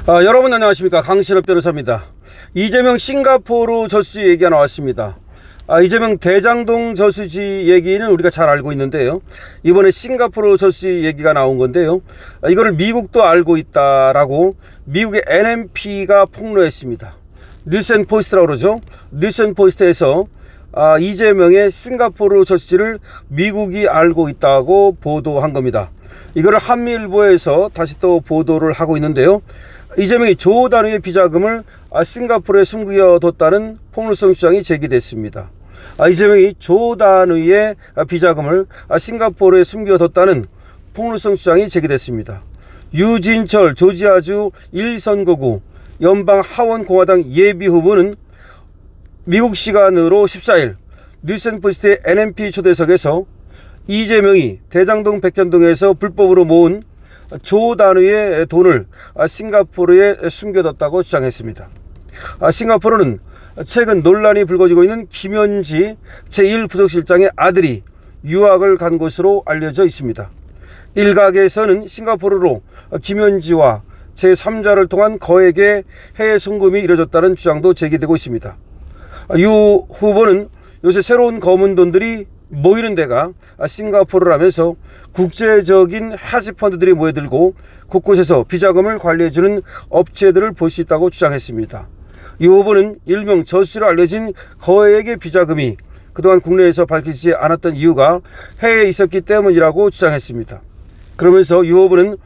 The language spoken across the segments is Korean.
여러분 안녕하십니까, 강신업 변호사입니다. 이재명 싱가포르 저수지 얘기가 나왔습니다. 이재명 대장동 저수지 얘기는 우리가 잘 알고 있는데요, 이번에 싱가포르 저수지 얘기가 나온 건데요, 이거를 미국도 알고 있다라고 미국의 NMP가 폭로했습니다. 뉴스앤포스트라고 그러죠. 뉴스앤포스트에서 이재명의 싱가포르 저수지를 미국이 알고 있다고 보도한 겁니다. 이거를 한미일보에서 다시 또 보도를 하고 있는데요, 이재명이 조 단위의 비자금을 싱가포르에 숨겨뒀다는 폭로성 주장이 제기됐습니다. 이재명이 조 단위의 비자금을 싱가포르에 숨겨뒀다는 폭로성 주장이 제기됐습니다. 유진철 조지아주 1선거구 연방 하원공화당 예비후보는 미국 시간으로 14일 뉴스앤포스트의 NMP 초대석에서 이재명이 대장동 백현동에서 불법으로 모은 조 단위의 돈을 싱가포르에 숨겨뒀다고 주장했습니다. 싱가포르는 최근 논란이 불거지고 있는 김현지 제1부속실장의 아들이 유학을 간 것으로 알려져 있습니다. 일각에서는 싱가포르로 김현지와 제3자를 통한 거액의 해외 송금이 이뤄졌다는 주장도 제기되고 있습니다. 유 후보는 요새 새로운 검은 돈들이 모이는 데가 싱가포르라면서 국제적인 헤지펀드들이 모여들고 곳곳에서 비자금을 관리해주는 업체들을 볼 수 있다고 주장했습니다. 이 후보는 일명 저수지로 알려진 거액의 비자금이 그동안 국내에서 밝히지 않았던 이유가 해외에 있었기 때문이라고 주장했습니다. 그러면서 이 후보는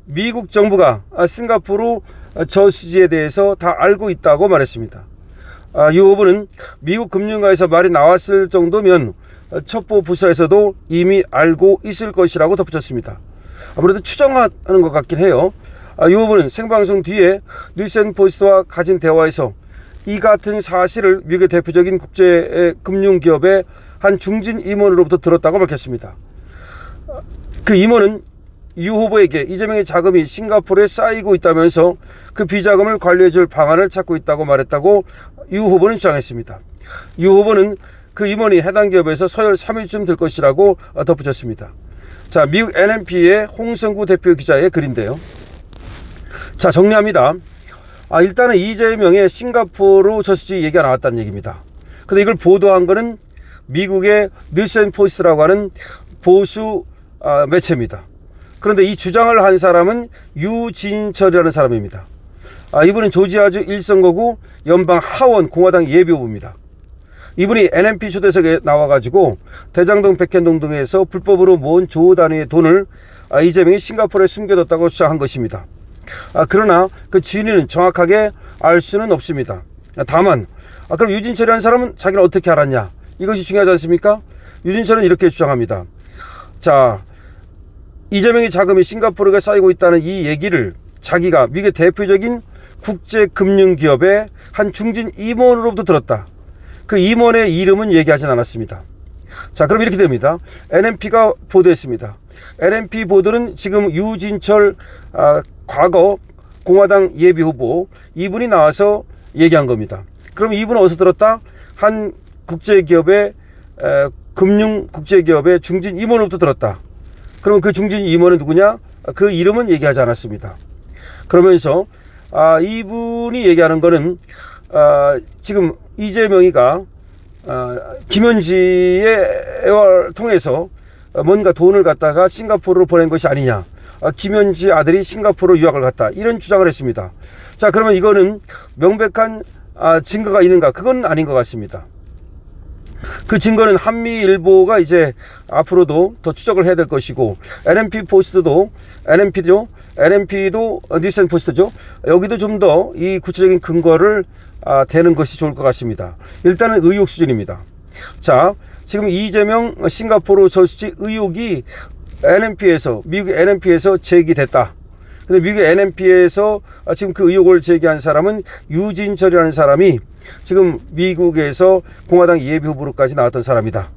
미국 정부가 싱가포르 저수지에 대해서 다 알고 있다고 말했습니다. 이 후보는 미국 금융가에서 말이 나왔을 정도면 첩보 부서에서도 이미 알고 있을 것이라고 덧붙였습니다. 아무래도 추정하는 것 같긴 해요. 이 후보는 생방송 뒤에 뉴스앤포스트와 가진 대화에서 이 같은 사실을 미국의 대표적인 국제 금융기업의 한 중진 임원으로부터 들었다고 밝혔습니다. 그 임원은 유 후보에게 이재명의 자금이 싱가포르에 쌓이고 있다면서 그 비자금을 관리해줄 방안을 찾고 있다고 말했다고 유 후보는 주장했습니다. 유 후보는 그 임원이 해당 기업에서 서열 3위쯤 될 것이라고 덧붙였습니다. 자, 미국 NMP의 홍성구 대표 기자의 글인데요. 자, 정리합니다. 일단은 이재명의 싱가포르 저수지 얘기가 나왔다는 얘기입니다. 근데 이걸 보도한 거는 미국의 뉴스앤포스트라고 하는 보수 매체입니다. 그런데 이 주장을 한 사람은 유진철이라는 사람입니다. 이분은 조지아주 1선거구 연방 하원 공화당 예비후보입니다. 이분이 NMP 초대석에 나와가지고 대장동 백현동 등에서 불법으로 모은 조 단위의 돈을 이재명이 싱가포르에 숨겨뒀다고 주장한 것입니다. 그러나 그 진위는 정확하게 알 수는 없습니다. 다만 그럼 유진철이라는 사람은 자기는 어떻게 알았냐, 이것이 중요하지 않습니까? 유진철은 이렇게 주장합니다. 자, 이재명의 자금이 싱가포르에 쌓이고 있다는 이 얘기를 자기가 미국의 대표적인 국제금융기업의 한 중진 임원으로부터 들었다. 그 임원의 이름은 얘기하진 않았습니다. 자, 그럼 이렇게 됩니다. NMP가 보도했습니다. NMP 보도는 지금 유진철 과거 공화당 예비후보 이분이 나와서 얘기한 겁니다. 그럼 이분은 어디서 들었다? 한 국제기업의 금융국제기업의 중진 임원으로부터 들었다. 그럼 그 중진 임원은 누구냐? 그 이름은 얘기하지 않았습니다. 그러면서 이분이 얘기하는 거는 지금 이재명이가 김현지의 통해서 뭔가 돈을 갖다가 싱가포르로 보낸 것이 아니냐, 김현지 아들이 싱가포르 유학을 갔다, 이런 주장을 했습니다. 자, 그러면 이거는 명백한 증거가 있는가? 그건 아닌 것 같습니다. 그 증거는 한미일보가 이제 앞으로도 더 추적을 해야 될 것이고, NMP도 뉴스앤포스트죠. 여기도 좀 더 이 구체적인 근거를 대는 것이 좋을 것 같습니다. 일단은 의혹 수준입니다. 자, 지금 이재명 싱가포르 저수지 의혹이 미국 NMP에서 제기됐다. 근데 미국 NMP에서 지금 그 의혹을 제기한 사람은 유진철이라는 사람이 지금 미국에서 공화당 예비후보로까지 나왔던 사람이다.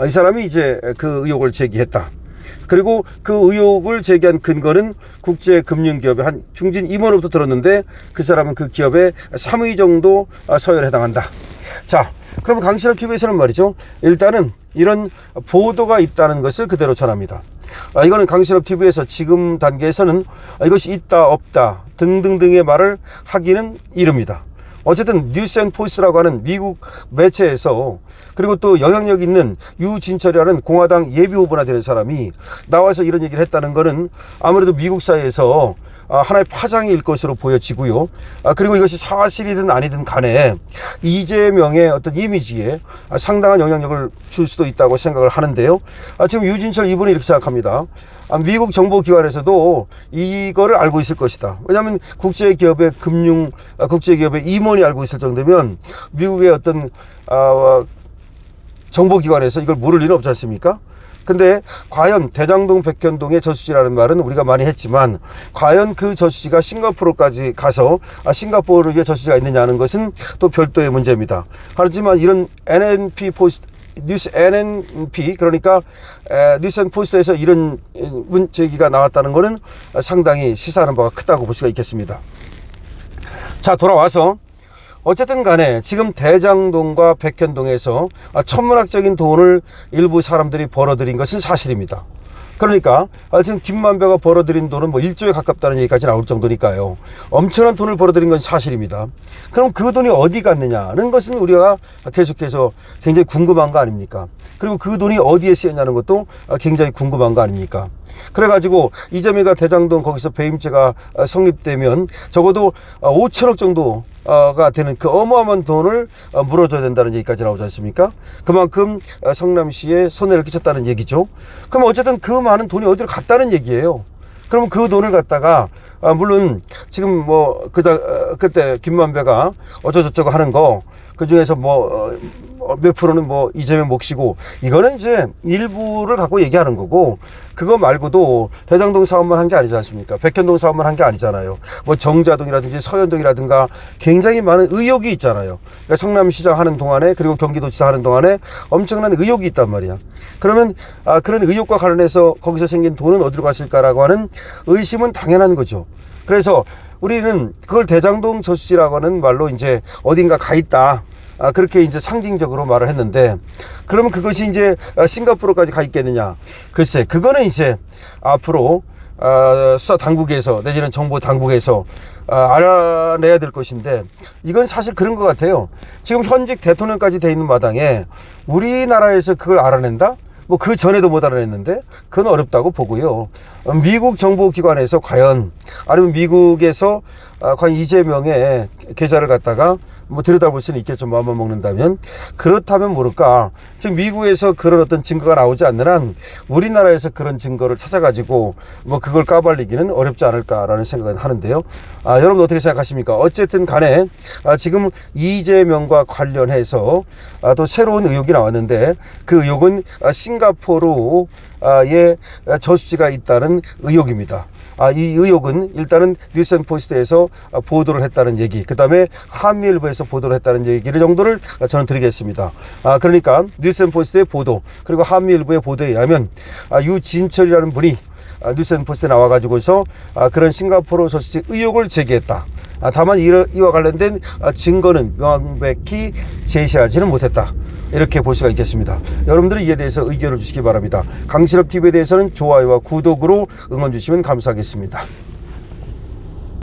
이 사람이 이제 그 의혹을 제기했다. 그리고 그 의혹을 제기한 근거는 국제금융기업의 한 중진 임원으로부터 들었는데 그 사람은 그 기업의 3위 정도 서열에 해당한다. 자, 그럼 강신업 TV에서는 말이죠, 일단은 이런 보도가 있다는 것을 그대로 전합니다. 이거는 강신업 TV에서 지금 단계에서는 이것이 있다 없다 등등등의 말을 하기는 이릅니다. 어쨌든 뉴스앤포스트라고 하는 미국 매체에서 그리고 또 영향력 있는 유진철이라는 공화당 예비후보나 되는 사람이 나와서 이런 얘기를 했다는 것은 아무래도 미국 사회에서 하나의 파장일 것으로 보여지고요. 그리고 이것이 사실이든 아니든 간에 이재명의 어떤 이미지에 상당한 영향력을 줄 수도 있다고 생각을 하는데요. 지금 유진철 이분이 이렇게 생각합니다. 미국 정보기관에서도 이거를 알고 있을 것이다. 왜냐하면 국제기업의 국제기업의 임원이 알고 있을 정도면 미국의 어떤 정보기관에서 이걸 모를 일은 없지 않습니까? 근데 과연 대장동 백현동의 저수지라는 말은 우리가 많이 했지만 과연 그 저수지가 싱가포르까지 가서 싱가포르에 저수지가 있느냐는 것은 또 별도의 문제입니다. 하지만 이런 NNP 포스트 뉴스 NNP 그러니까 뉴스앤포스트에서 이런 문제기가 나왔다는 것은 상당히 시사하는 바가 크다고 볼 수가 있겠습니다. 자, 돌아와서 어쨌든 간에 지금 대장동과 백현동에서 천문학적인 돈을 일부 사람들이 벌어들인 것은 사실입니다. 그러니까 지금 김만배가 벌어들인 돈은 뭐 1조에 가깝다는 얘기까지 나올 정도니까요. 엄청난 돈을 벌어들인 건 사실입니다. 그럼 그 돈이 어디 갔느냐는 것은 우리가 계속해서 굉장히 궁금한 거 아닙니까? 그리고 그 돈이 어디에 쓰였냐는 것도 굉장히 궁금한 거 아닙니까? 그래가지고 이재명이가 대장동 거기서 배임죄가 성립되면 적어도 5천억 정도가 되는 그 어마어마한 돈을 물어줘야 된다는 얘기까지 나오지 않습니까? 그만큼 성남시에 손해를 끼쳤다는 얘기죠. 그럼 어쨌든 그 많은 돈이 어디로 갔다는 얘기예요. 그러면 그 돈을 갖다가 물론 지금 뭐 그때 김만배가 어쩌고저쩌고 하는 거 그중에서 몇 프로는 뭐 이재명 몫이고 이거는 이제 일부를 갖고 얘기하는 거고 그거 말고도 대장동 사업만 한 게 아니지 않습니까? 백현동 사업만 한 게 아니잖아요. 뭐 정자동이라든지 서현동이라든가 굉장히 많은 의혹이 있잖아요. 그러니까 성남시장 하는 동안에 그리고 경기도지사 하는 동안에 엄청난 의혹이 있단 말이야. 그러면 그런 의혹과 관련해서 거기서 생긴 돈은 어디로 갔을까라고 하는 의심은 당연한 거죠. 그래서 우리는 그걸 대장동 저수지라고 하는 말로 이제 어딘가 가 있다. 그렇게 이제 상징적으로 말을 했는데 그러면 그것이 이제 싱가포르까지 가 있겠느냐. 글쎄, 그거는 이제 앞으로 수사 당국에서 내지는 정보 당국에서 알아내야 될 것인데 이건 사실 그런 것 같아요. 지금 현직 대통령까지 돼 있는 마당에 우리나라에서 그걸 알아낸다? 뭐 그 전에도 못 알아냈는데 그건 어렵다고 보고요. 미국 정보기관에서 과연 아니면 미국에서 과연 이재명의 계좌를 갖다가 뭐 들여다볼 수는 있겠죠. 마음만 먹는다면. 그렇다면 모를까. 지금 미국에서 그런 어떤 증거가 나오지 않는 한 우리나라에서 그런 증거를 찾아가지고 뭐 그걸 까발리기는 어렵지 않을까라는 생각은 하는데요. 여러분 어떻게 생각하십니까? 어쨌든 간에 지금 이재명과 관련해서 또 새로운 의혹이 나왔는데 그 의혹은 싱가포르에 저수지가 있다는 의혹입니다. 이 의혹은 일단은 뉴스앤포스트에서 보도를 했다는 얘기, 그 다음에 한미일보에서 보도를 했다는 얘기를 정도를 저는 드리겠습니다. 그러니까 뉴스앤포스트의 보도 그리고 한미일보의 보도에 의하면 유진철이라는 분이 뉴스앤포스트에 나와가지고서 그런 싱가포르 저수지 의혹을 제기했다. 다만 이와 관련된 증거는 명백히 제시하지는 못했다. 이렇게 볼 수가 있겠습니다. 여러분들은 이에 대해서 의견을 주시기 바랍니다. 강신업 TV에 대해서는 좋아요와 구독으로 응원 주시면 감사하겠습니다.